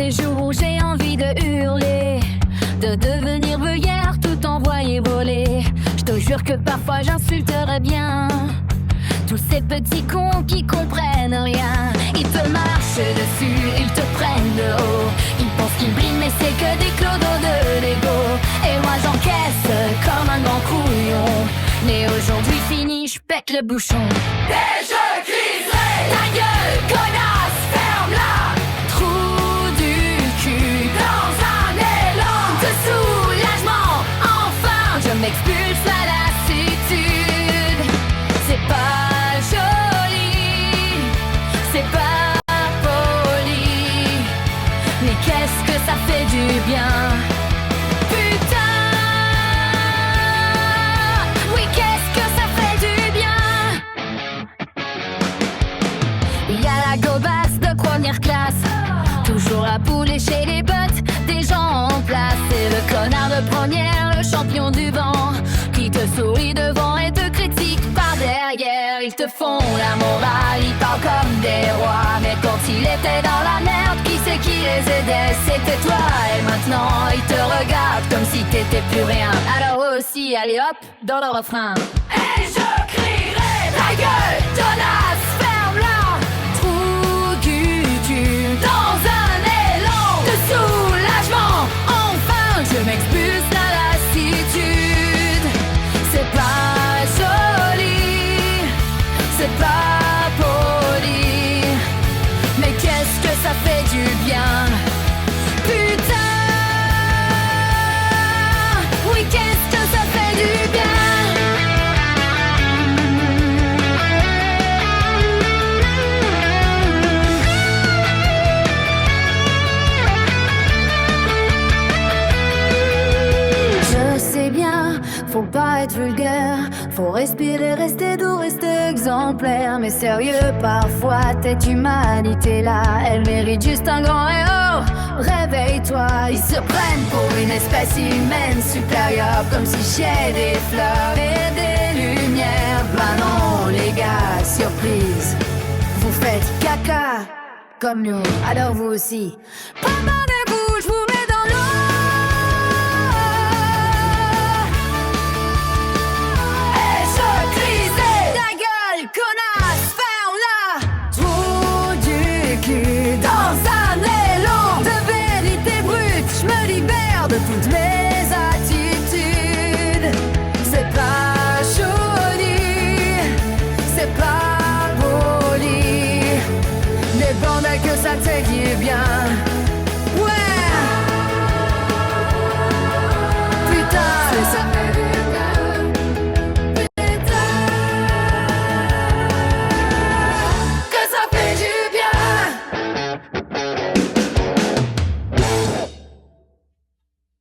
des jours où j'ai envie de hurler, de devenir veuillère tout envoyer voler. Je te jure que parfois j'insulterais bien tous ces petits cons qui comprennent rien. Ils te marchent dessus, ils te prennent de haut. Ils pensent qu'ils brillent mais c'est que des clodos de Lego. Et moi j'encaisse comme un grand couillon. Mais aujourd'hui fini, je pète le bouchon. Et je crierai Ta gueule, connasse, ferme-la. Trou du cul dans un élan de soulagement. Enfin, je m'expulse la lassitude. C'est pas joli, c'est pas poli, mais qu'est-ce que ça fait du bien. Putain, oui, qu'est-ce que ça fait du bien. Il y a la gobasse de première classe, toujours à lécher les bottes des gens en place. Et le connard de première, le champion du vent, qui te sourit devant et te critique par derrière. Ils te font la morale, ils parlent comme des rois, mais quand il était dans la merde, qui c'est qui les aidait? C'était toi. Et maintenant ils te regardent comme si t'étais plus rien. Alors eux aussi, allez hop, dans le refrain. Et je crierai ta gueule, Jonas, ferme-la. Trou du cul dans un élan de soulagement. Enfin, je m'expulse la lassitude. C'est pas joli, c'est pas poli, mais qu'est-ce que ça fait du bien. Putain, oui, qu'est-ce que ça fait du bien. Je sais bien, faut pas être vulgaire, faut respirer, rester doux, rester exemplaire. Mais sérieux, parfois cette humanité là, elle mérite juste un grand héros. Réveille-toi, ils se prennent pour une espèce humaine supérieure, comme si chiaient des fleurs et des lumières. Bah non les gars, surprise, vous faites caca comme nous, alors vous aussi. Pas mal de coups, je vous mets dans l'eau. et je crierai Ta gueule, connasse, ferme-la. Trou du cul dans un élan de vérité brute. Je me libère de toutes mes attitudes. C'est pas joli, c'est pas poli, mais bordel que ça te fait du bien.